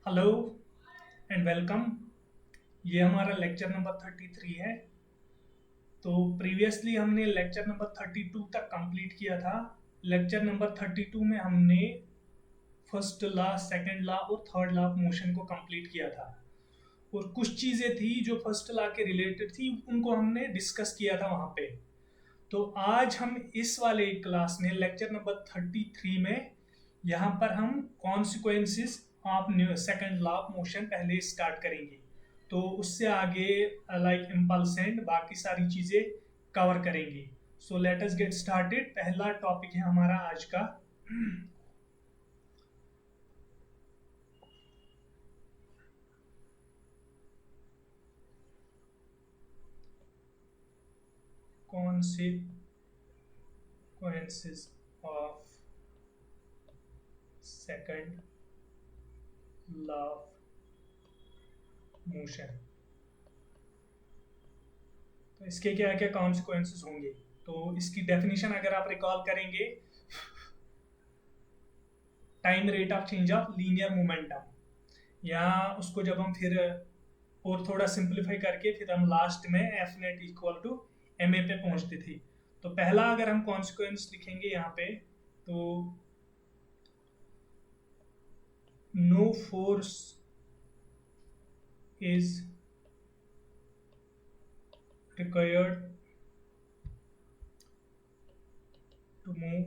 Hello and welcome. ये हमारा lecture number 33 है। तो प्रीवियसली हमने लेक्चर नंबर 32 तक कंप्लीट किया था। लेक्चर नंबर 32 में हमने फर्स्ट लॉ, सेकंड लॉ और थर्ड लॉ ऑफ मोशन को कंप्लीट किया था। और कुछ चीज़ें थी जो फर्स्ट लॉ के रिलेटेड थी, उनको हमने डिस्कस किया था वहाँ पे। तो आज हम इस वाले क्लास में लेक्चर नंबर 33 में यहाँ पर हम consequences of second law of motion पहले स्टार्ट करेंगे। तो उससे आगे लाइक इम्पल्स एंड बाकी सारी चीज़ें कवर करेंगे। So let us get started. पहला टॉपिक है हमारा आज का consequences of second law of motion। तो इसके क्या क्या कॉन्सिक्वेंसेस होंगे, तो इसकी डेफिनेशन अगर आप रिकॉल करेंगे, time rate of change of linear momentum, या उसको जब हम फिर और थोड़ा सिंप्लीफाई करके फिर हम लास्ट में F net equal to M A पे पहुंचते थे। तो पहला अगर हम कॉन्सिक्वेंस लिखेंगे यहाँ पे, तो no force is required to move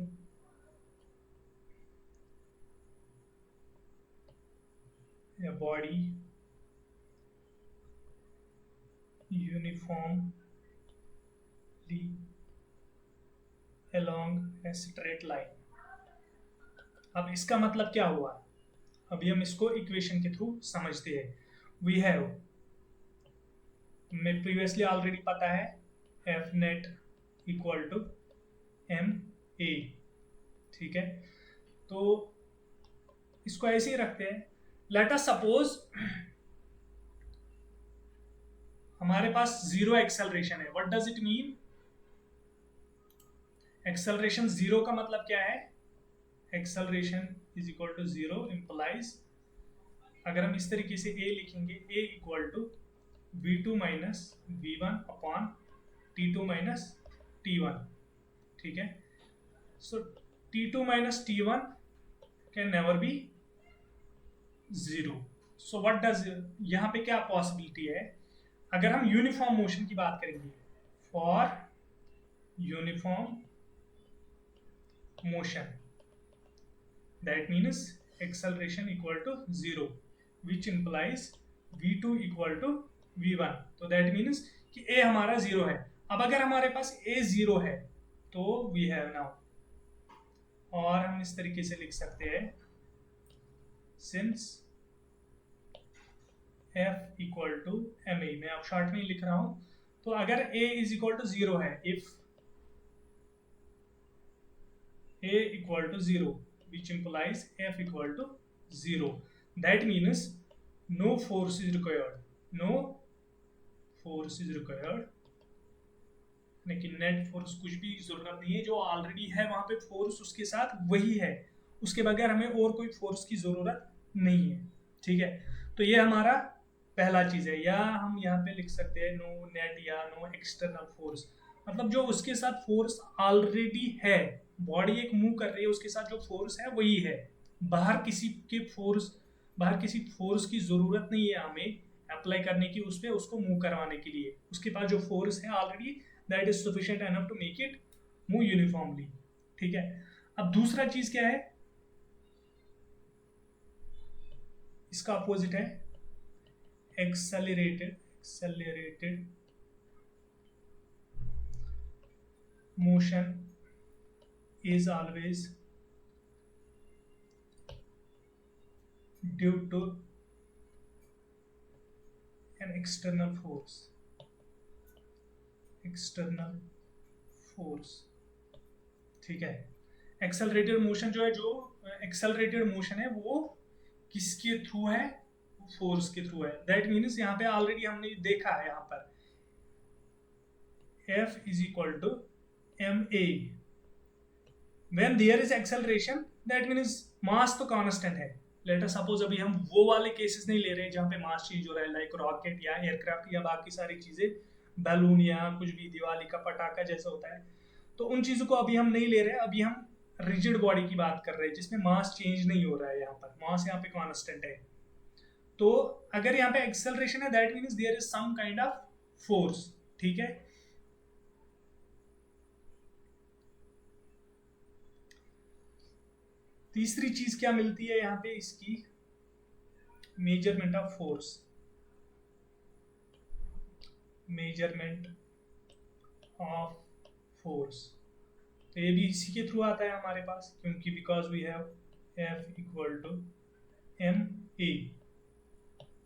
a body uniformly along a straight line। अब इसका मतलब क्या हुआ, अभी हम इसको इक्वेशन के थ्रू समझते हैं। वी हैव, हमें प्रीवियसली ऑलरेडी पता है, F net equal to M A. ठीक है, तो इसको ऐसे ही रखते हैं। लेट अस सपोज हमारे पास जीरो एक्सेलरेशन है। What does it mean? Acceleration zero का मतलब क्या है? Acceleration is equal to zero implies, अगर हम इस तरीके से ए लिखेंगे, a equal to v2 minus v1 upon t2 minus t1। ठीक है, so t2 minus t1 can never be zero. So what does, यहाँ पे क्या पॉसिबिलिटी है? अगर हम यूनिफॉर्म मोशन की बात करेंगे, for uniform motion that means acceleration equal to zero, which implies v2 equal to v1। तो दैट मीन्स कि a हमारा जीरो है। अब अगर हमारे पास a जीरो है तो वी हैव नाउ, और हम इस तरीके से लिख सकते हैं, since f equal to M A, मैं अब शॉर्ट में ही लिख रहा हूं। तो अगर a is equal to zero है, if a equal to zero which implies f equal to zero, that means no force is required, no force is required, लेकिन नेट फोर्स कुछ भी जरूरत नहीं है, जो ऑलरेडी है वहां पे फोर्स उसके साथ वही है, उसके बगैर हमें और कोई फोर्स की जरूरत नहीं है। ठीक है, तो ये हमारा पहला चीज है। या हम यहाँ पे लिख सकते हैं नो नेट या नो एक्सटर्नल फोर्स, मतलब जो उसके साथ फोर्स ऑलरेडी है, बॉडी एक मूव कर रही है, उसके साथ जो फोर्स है वही है, बाहर किसी के फोर्स, बाहर किसी फोर्स की जरूरत नहीं है हमें अप्लाई करने की उस पर, उसको मूव करवाने के लिए। उसके पास जो फोर्स है already, that is sufficient enough to make it move uniformly. ठीक है, अब दूसरा चीज क्या है, इसका अपोजिट है accelerated motion is always due to an external force. ठीक है, एक्सेलरेटेड मोशन जो है, जो एक्सेलरेटेड मोशन है वो किसके थ्रू है? फोर्स के थ्रू है। दैट मीन्स यहाँ पे ऑलरेडी हमने देखा है, यहाँ पर F is equal to ma, when there is acceleration that means mass तो कांस्टेंट है, लेट अस सपोज अभी हम वो वाले केसेस नहीं ले रहे हैं जहाँ पे मास चेंज हो रहा है, लाइक रॉकेट या एयरक्राफ्ट या बाकी सारी चीजें, बैलून या कुछ भी दिवाली का पटाखा जैसा होता है, तो उन चीजों को अभी हम नहीं ले रहे हैं। अभी हम रिजिड बॉडी की बात कर रहे हैं जिसमें मास चेंज नहीं हो रहा है, यहाँ पर मास यहाँ पे कांस्टेंट है। तो अगर यहाँ पे एक्सेलरेशन है that means there is some kind of force, ठीक है। तीसरी चीज क्या मिलती है यहाँ पे इसकी, measurement of force, measurement of force. तो ये भी इसी के थ्रू आता है हमारे पास, क्योंकि because we have F equal to M A,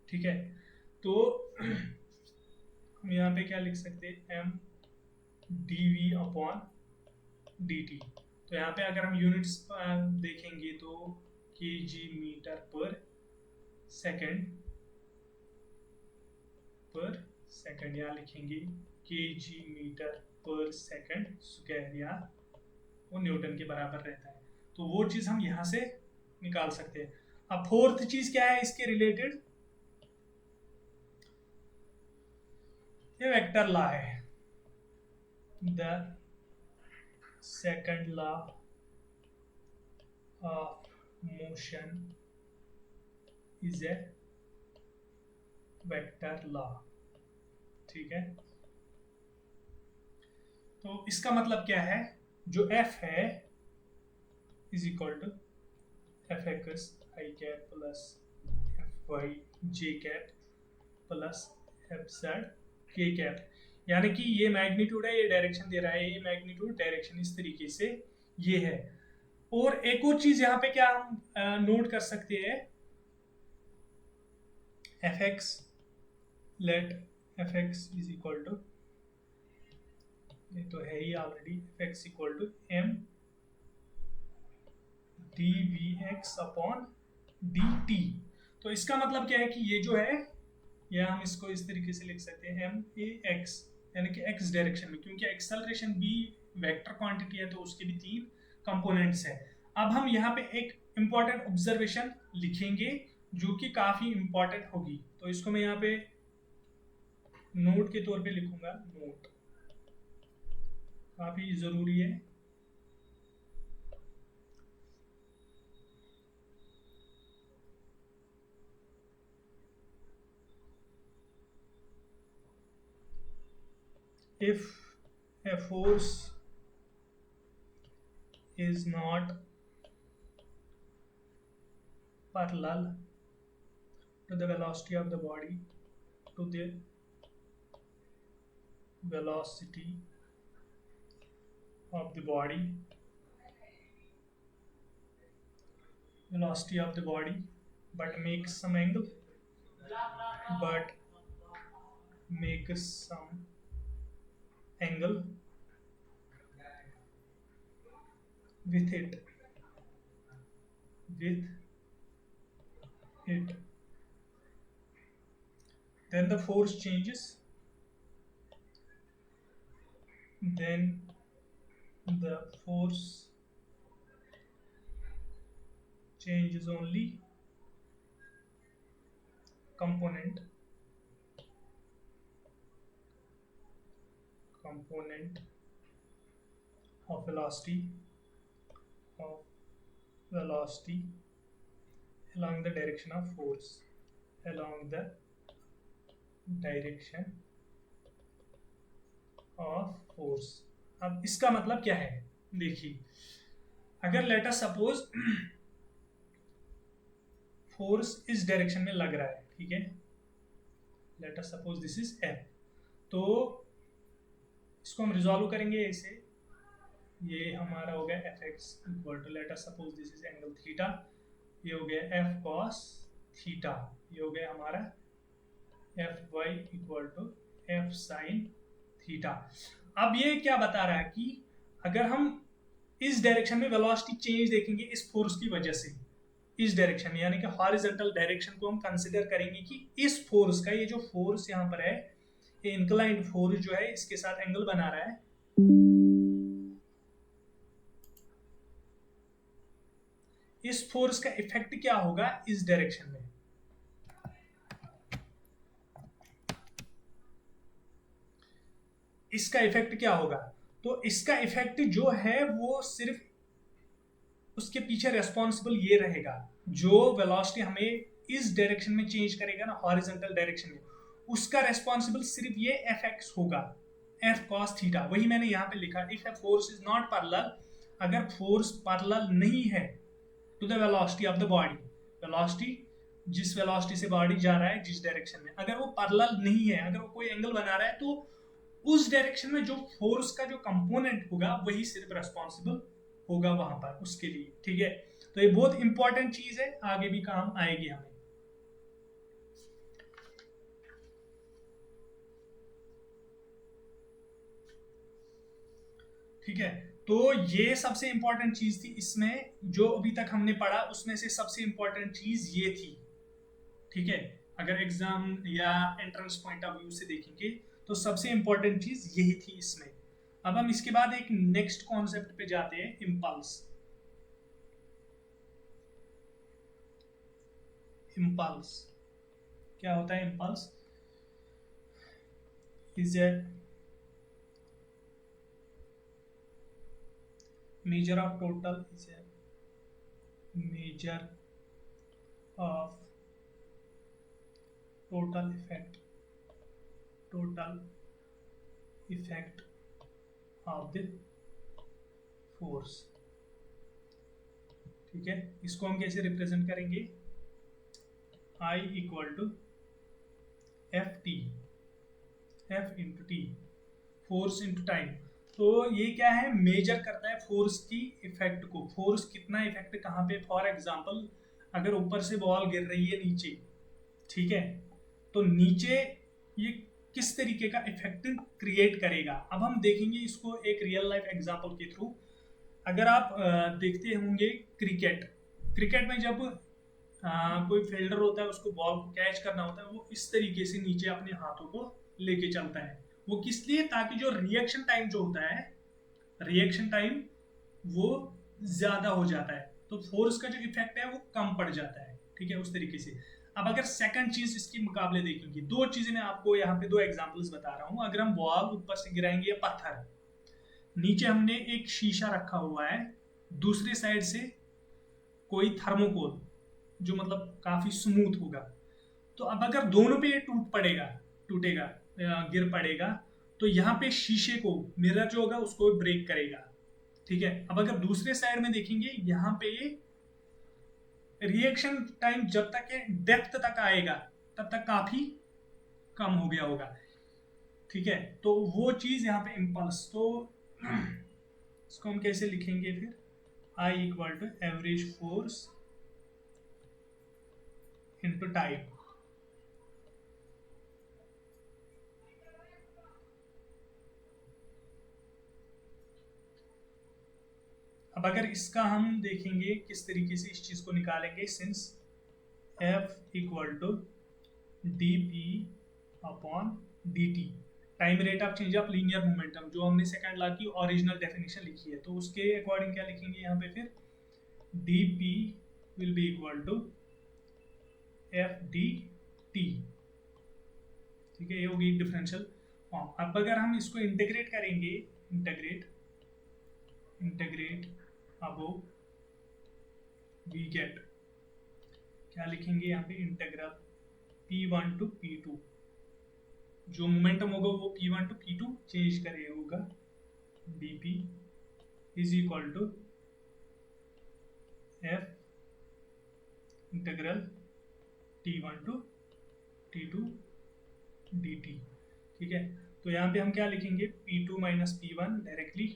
ठीक है। तो हम यहाँ पे क्या लिख सकते हैं, M D V upon D T. तो यहाँ पे अगर हम यूनिट्स देखेंगे तो के जी मीटर पर सेकेंड यहाँ लिखेंगे के जी मीटर पर सेकेंड स्क्वायर, या वो न्यूटन के बराबर रहता है। तो वो चीज हम यहाँ से निकाल सकते हैं। अब फोर्थ चीज क्या है इसके रिलेटेड, ये वेक्टर लॉ है, the second law of motion is a vector law, ठीक है। तो इसका मतलब क्या है, जो F है is equal to F X I cap plus F Y J cap plus F Z K cap, यानी कि ये मैग्नीट्यूड है, ये डायरेक्शन दे रहा है, ये मैग्नीट्यूड डायरेक्शन इस तरीके से ये है। और एक और चीज यहाँ पे क्या हम नोट कर सकते हैं, F X, let F X is equal to, ये तो है ही already, F X equal to M D V X upon D T. तो इसका मतलब क्या है कि ये जो है, या हम इसको इस तरीके से लिख सकते हैं एम ए एक्स, यानी कि एक्स डायरेक्शन में, क्योंकि एक्सेलरेशन भी वेक्टर क्वांटिटी है तो उसके भी 3 कंपोनेंट्स है। अब हम यहाँ पे एक इंपॉर्टेंट ऑब्जर्वेशन लिखेंगे जो कि काफी इंपॉर्टेंट होगी, तो इसको मैं यहाँ पे नोट के तौर पे लिखूंगा, नोट काफी जरूरी है। If a force is not parallel to the velocity of the body, to the velocity of the body, but makes some angle, but makes some angle with it, then the force changes, then the force changes only component of velocity along the direction of force, along the direction of force। अब इसका मतलब क्या है, देखिए, अगर late us suppose force इस direction में लग रहा है, ठीक है, late us suppose this is F, तो इसको हम रिजॉल्व करेंगे ऐसे, ये हमारा हो गया F X equal to, let us suppose this is angle theta, ये हो गया एफ कॉस थीटा, ये हो गया हमारा F Y equal to F sine theta. अब ये क्या बता रहा है कि अगर हम इस डायरेक्शन में वेलोसिटी चेंज देखेंगे इस फोर्स की वजह से, इस डायरेक्शन में, यानी कि हॉरिजॉन्टल डायरेक्शन को हम कंसीडर करेंगे कि इस फोर्स का, ये जो फोर्स यहाँ पर है, ये इंक्लाइंड फोर्स जो है इसके साथ एंगल बना रहा है, इस फोर्स का इफेक्ट क्या होगा इस डायरेक्शन में, इसका इफेक्ट क्या होगा। तो इसका इफेक्ट जो है वो सिर्फ उसके पीछे रेस्पॉन्सिबल ये रहेगा, जो वेलोसिटी हमें इस डायरेक्शन में चेंज करेगा ना, हॉरिजॉन्टल डायरेक्शन में, उसका रेस्पॉन्सिबल सिर्फ ये एफ एक्स होगा, एफ कॉस थीटा। वही मैंने यहाँ पे लिखा, if a force is not parallel, अगर फोर्स पैरेलल नहीं है to the velocity of the body, velocity जिस वेलोसिटी से बॉडी जा रहा है जिस डायरेक्शन में, अगर वो पैरेलल नहीं है, अगर वो कोई एंगल बना रहा है, तो उस डायरेक्शन में जो फोर्स का जो कंपोनेंट होगा वही सिर्फ रेस्पॉन्सिबल होगा वहां पर उसके लिए। ठीक है, तो ये बहुत इंपॉर्टेंट चीज है, आगे भी काम आएगी हमें। ठीक है, तो ये सबसे इंपॉर्टेंट चीज थी इसमें, जो अभी तक हमने पढ़ा उसमें से सबसे इंपॉर्टेंट चीज ये थी। ठीक है, अगर एग्जाम या एंट्रेंस पॉइंट ऑफ व्यू से देखेंगे तो सबसे इंपॉर्टेंट चीज यही थी इसमें। अब हम इसके बाद एक नेक्स्ट कॉन्सेप्ट पे जाते हैं, इम्पल्स। इम्पल्स क्या होता है? Impulse is a measure of total is a measure of total effect of the force। ठीक है, इसको हम कैसे रिप्रेजेंट करेंगे? I equal to F T, F into T, force into time. तो ये क्या है, मेजर करता है फोर्स की इफेक्ट को, फोर्स कितना इफेक्ट कहाँ पे। फॉर एग्जांपल अगर ऊपर से बॉल गिर रही है नीचे, ठीक है, तो नीचे ये किस तरीके का इफेक्ट क्रिएट करेगा। अब हम देखेंगे इसको एक रियल लाइफ एग्जांपल के थ्रू। अगर आप देखते होंगे क्रिकेट में जब कोई फील्डर होता है, उसको बॉल को कैच करना होता है, वो इस तरीके से नीचे अपने हाथों को लेके चलता है। वो किस लिए? ताकि जो रिएक्शन टाइम जो होता है, रिएक्शन टाइम वो ज्यादा हो जाता है, तो फोर्स का जो इफेक्ट है वो कम पड़ जाता है। ठीक है, उस तरीके से। अब अगर सेकंड चीज इसके मुकाबले देखेंगे, दो चीजें मैं आपको यहाँ पे दो एग्जांपल्स बता रहा हूँ। अगर हम बॉल ऊपर से गिराएंगे या पत्थर, नीचे हमने एक शीशा रखा हुआ है, दूसरी साइड से कोई थर्मोकोल जो मतलब काफी स्मूथ होगा, तो अब अगर दोनों पे ये टूटेगा, गिर पड़ेगा, तो यहाँ पे शीशे को, मिरर जो होगा उसको ब्रेक करेगा। ठीक है, अब अगर दूसरे साइड में देखेंगे, यहाँ पे ये रिएक्शन टाइम जब तक ये डेप्थ तक आएगा तब तक काफी कम हो गया होगा। ठीक है, तो वो चीज यहाँ पे इम्पल्स। तो इसको हम कैसे लिखेंगे फिर? I equal to average force into time. अब अगर इसका हम देखेंगे किस तरीके से इस चीज को निकालेंगे, since F equal to D P upon D T, time rate of change of linear momentum, जो हमने सेकंड लॉ की ओरिजिनल डेफिनेशन लिखी है, तो उसके अकॉर्डिंग क्या लिखेंगे यहाँ पे फिर? D P will be equal to F D T. ठीक है, ये होगी डिफरेंशियल फॉर्म। अब अगर हम इसको इंटीग्रेट करेंगे, इंटीग्रेट अबोव, वी गेट, क्या लिखेंगे यहाँ पे? इंटीग्रल P1 टू P2, जो मोमेंटम होगा वो P1 टू P2 चेंज करे होगा, dP is equal to F integral T1 to T2 dt। ठीक है, तो यहाँ पे हम क्या लिखेंगे? P2 माइनस P1 डायरेक्टली,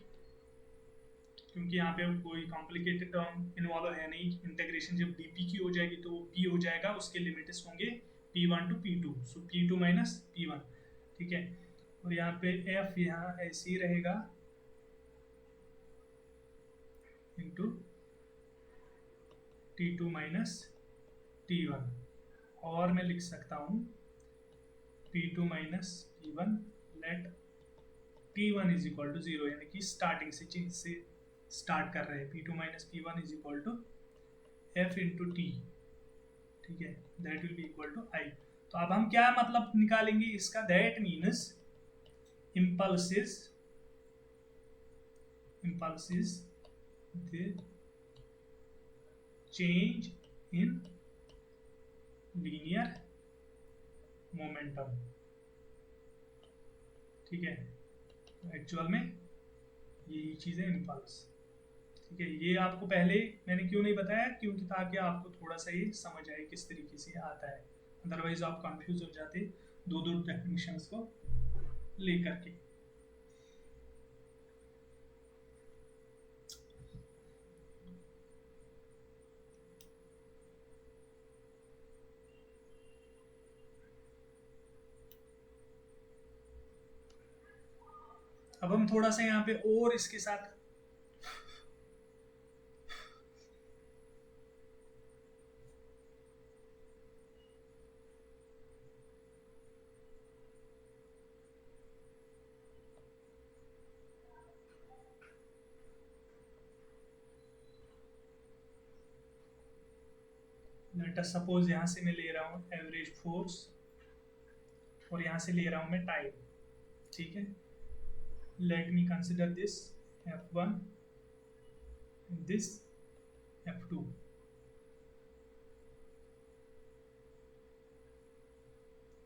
क्योंकि यहाँ पे कोई कॉम्प्लिकेटेड टर्म इन्वॉल्व है नहीं। इंटीग्रेशन जब dp की हो जाएगी तो p हो जाएगा, उसके लिमिट्स होंगे P1 to P2, so P2 minus P1। ठीक है, और यहाँ पे f यहाँ ऐसे ही रहेगा इंटू T2 माइनस T1, और मैं लिख सकता हूँ P2 minus P1 let T1 is equal to 0, यानी कि स्टार्टिंग से चेंज से स्टार्ट कर रहे हैं। P2 minus P1 is equal to F into T, ठीक है, that will be equal to I. तो अब हम क्या मतलब निकालेंगे इसका, that means impulse is the change in linear momentum, ठीक है। एक्चुअल में यही चीज है इम्पल्स, ठीक है। ये आपको पहले मैंने क्यों नहीं बताया, क्योंकि ताकि आपको थोड़ा सा ये समझ आए किस तरीके से आता है, अदरवाइज आप कंफ्यूज हो जाते दो दो डेफिनेशंस को लेकर के। अब हम थोड़ा सा यहाँ पे और इसके साथ लेट अस सपोज यहाँ से मैं ले रहा हूँ एवरेज फोर्स और यहाँ से ले रहा हूँ मैं टाइम, ठीक है। Let me consider this F1 this F2।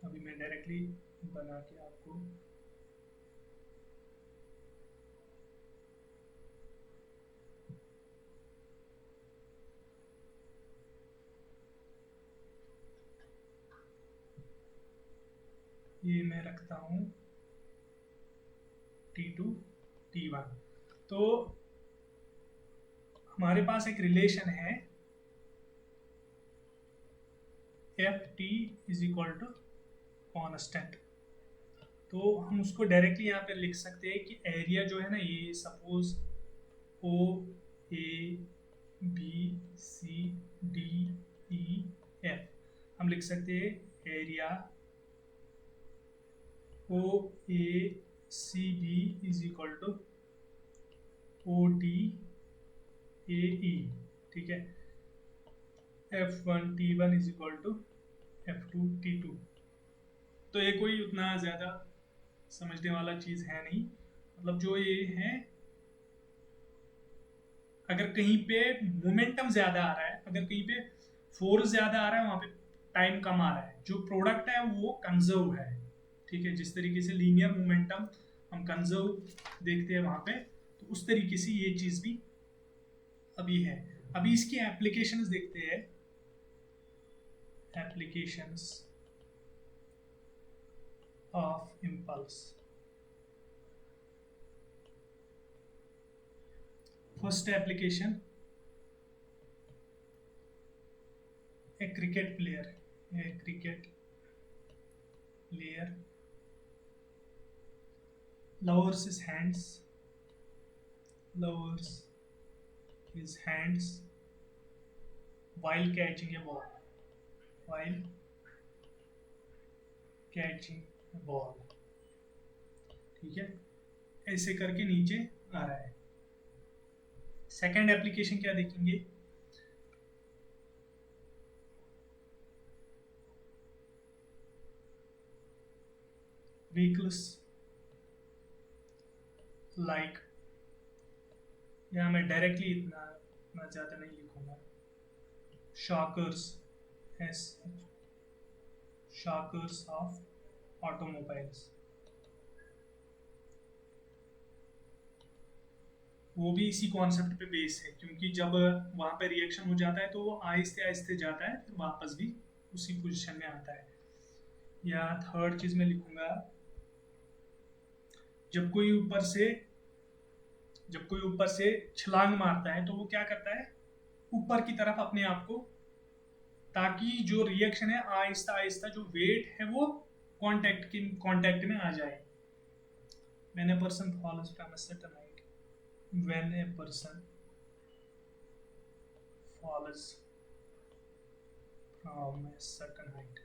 अभी मैं डायरेक्टली बना के आपको ये मैं रखता हूँ T2 T1। तो हमारे पास एक रिलेशन है Ft is equal to constant. तो हम उसको डायरेक्टली यहाँ पे लिख सकते हैं कि एरिया जो है ना, ये suppose O A B C D E F, हम लिख सकते हैं area O A C B is equal to O T A E, ठीक है। F1 T1 is equal to F2 T2। तो ये कोई उतना ज़्यादा समझने वाला चीज़ है नहीं, मतलब जो ये है, अगर कहीं पे मोमेंटम ज़्यादा आ रहा है, अगर कहीं पे फोर्स ज़्यादा आ रहा है, वहाँ पे टाइम कम आ रहा है, जो प्रोडक्ट है वो कंजर्व है, ठीक है। जिस तरीके से लीनियर मोमेंटम हम कंजर्व देखते हैं वहाँ पे, तो उस तरीके से ये चीज़ भी अभी है। अभी इसकी एप्लीकेशंस देखते हैं, applications of impulse. First application, a cricket player lowers his hands while catching a ball, ठीक है। ऐसे करके नीचे आ रहा है। सेकंड एप्लीकेशन क्या देखेंगे, व्हीकल्स लाइक, यहाँ मैं डायरेक्टली इतना ज़्यादा नहीं लिखूंगा, शॉकर्स ऑफ ऑटोमोबाइल्स, वो भी इसी कॉन्सेप्ट पे बेस है, क्योंकि जब वहाँ पे रिएक्शन हो जाता है तो वो आहिस्ते आहिस्ते जाता है, फिर वापस भी उसी पोजीशन में आता है। या थर्ड चीज़ में लिखूंगा, जब कोई ऊपर से छलांग मारता है तो वो क्या करता है, ऊपर की तरफ अपने आप को, ताकि जो रिएक्शन है आहिस्ता आहिस्ता जो वेट है वो कांटेक्ट में आ जाए। When a person falls from a certain height, when a person falls from a certain height,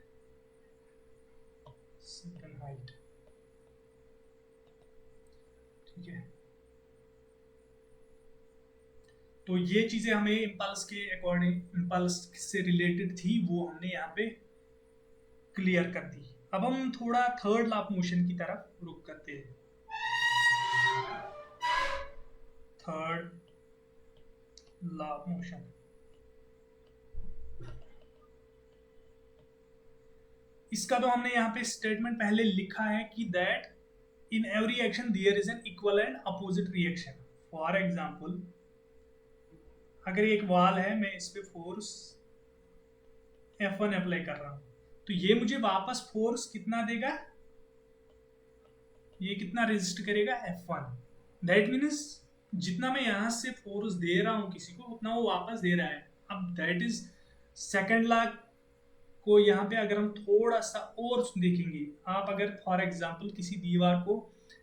ठीक है। तो ये चीजें हमें इम्पल्स के अकॉर्डिंग, इम्पल्स से रिलेटेड थी, वो हमने यहाँ पे क्लियर कर दी। अब हम थोड़ा थर्ड लॉ ऑफ मोशन की तरफ रुक करते हैं। थर्ड लॉ ऑफ मोशन, इसका तो हमने यहाँ पे स्टेटमेंट पहले लिखा है कि that in every action there is an equal and opposite reaction. For example, अगर एक वॉल है, मैं इस पे फोर्स F1 अप्लाई कर रहा हूं, तो ये मुझे वापस फोर्स कितना देगा, ये कितना रेजिस्ट करेगा, F1। दैट मीन्स जितना मैं यहां से फोर्स दे रहा हूं किसी को, उतना वो वापस दे रहा है। अब दैट इज सेकेंड लॉ को यहाँ पे अगर हम थोड़ा सा और देखेंगे, आप अगर फॉर एग्जाम्पल किसी दीवार को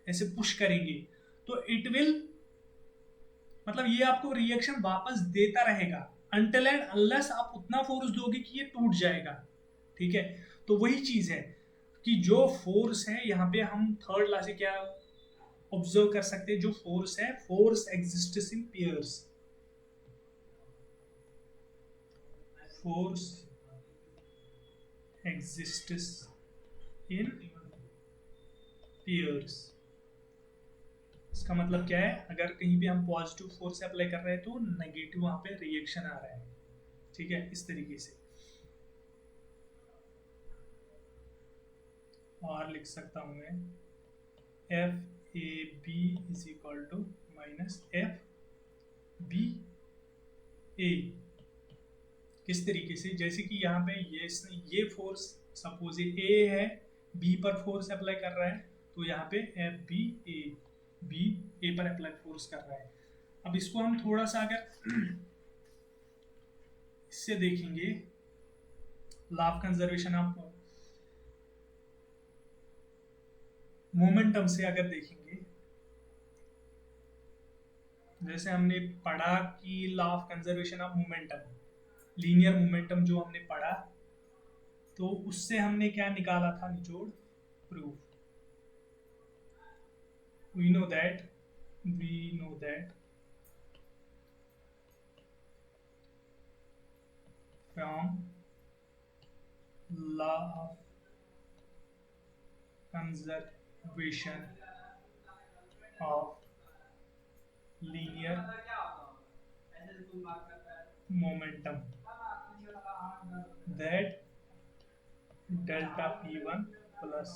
ऐसे पुश करेंगे, तो इट विल, मतलब ये आपको रिएक्शन वापस देता रहेगा अनटिल एंड अनलेस आप उतना फोर्स दोगे कि ये टूट जाएगा। ठीक है, तो वही चीज है कि जो फोर्स है यहाँ पे हम थर्ड लॉ से क्या ऑब्जर्व कर सकते हैं, जो फोर्स है, फोर्स एग्जिस्ट्स इन पेयर्स। फोर्स एग्जिस्ट्स इन पेयर्स। इसका मतलब क्या है, अगर कहीं पे हम पॉजिटिव फोर्स अप्लाई कर रहे हैं तो नेगेटिव वहां पे रिएक्शन आ रहा है। ठीक है, इस तरीके से। और लिख सकता हूं मैं F A B is equal to minus F B A. किस तरीके से, जैसे कि यहाँ पे ये फोर्स सपोज ए है, बी पर फोर्स अप्लाई कर रहा है, तो यहाँ पे एफ बी ए पर अप्लाई फोर्स कर रहा है। अब इसको हम थोड़ा सा अगर इससे देखेंगे, law of conservation of momentum से अगर देखेंगे, जैसे हमने पढ़ा कि law of conservation of momentum, linear momentum जो हमने पढ़ा, तो उससे हमने क्या निकाला था निचोड़, proof. we know that from law of conservation of linear momentum that delta p1 plus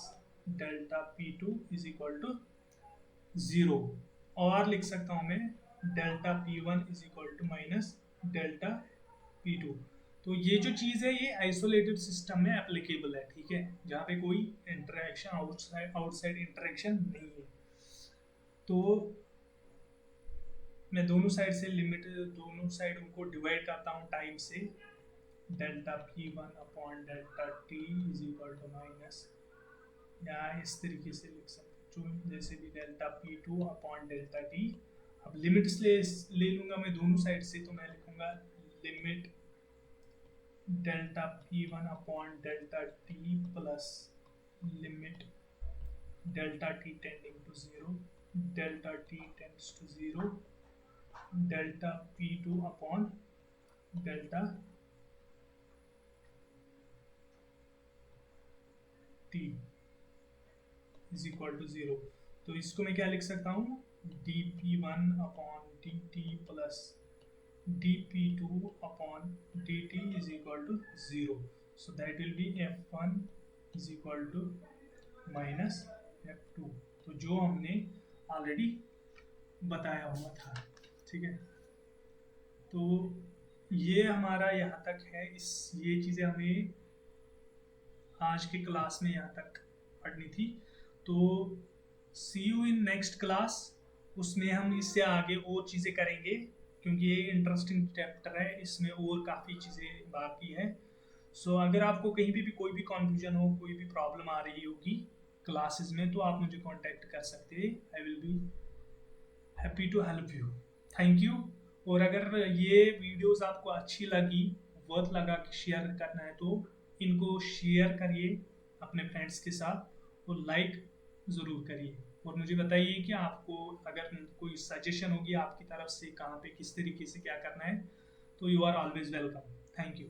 delta p2 is equal to 0। और लिख सकता हूं मैं delta P1 is equal to minus delta P2। तो ये जो चीज है ये आइसोलेटेड सिस्टम में एप्लीकेबल है। ठीक है, जहाँ पे कोई इंटरेक्शन, आउटसाइड इंटरेक्शन नहीं है। तो मैं दोनों साइड से लिमिट, दोनों साइड उनको डिवाइड करता हूँ टाइम से, delta P1 upon delta T is equal to minus, या इस तरीके से लिख सकते, जैसे भी delta P2 upon delta T। अब लिमिट्स ले लूंगा मैं दोनों साइड से, तो मैं लिखूंगा limit delta P1 upon delta T plus limit delta T tending to 0, delta T tends to 0, delta P2 upon delta T is equal to 0। तो इसको मैं क्या लिख सकता हूँ, dp1 upon dt plus dp2 upon dt is equal to 0। So that will be f1 is equal to minus f2, तो जो हमने ऑलरेडी बताया हुआ था। ठीक है, तो ये हमारा यहाँ तक है। ये चीज़ें हमें आज की क्लास में यहाँ तक पढ़नी थी। तो सी यू इन नेक्स्ट क्लास, उसमें हम इससे आगे और चीज़ें करेंगे, क्योंकि ये इंटरेस्टिंग चैप्टर है, इसमें और काफ़ी चीज़ें बाकी है। सो अगर आपको कहीं भी कोई भी कन्फ्यूजन हो, कोई भी प्रॉब्लम आ रही होगी क्लासेस में, तो आप मुझे कांटेक्ट कर सकते हैं। I will be happy to help you. Thank you. और अगर ये वीडियोस आपको अच्छी लगी, वर्थ लगा कि शेयर करना है, तो इनको शेयर करिए अपने फ्रेंड्स के साथ और लाइक ज़रूर करिए। और मुझे बताइए कि आपको अगर कोई सजेशन होगी आपकी तरफ से कहाँ पे किस तरीके से क्या करना है, तो you are always welcome. Thank you.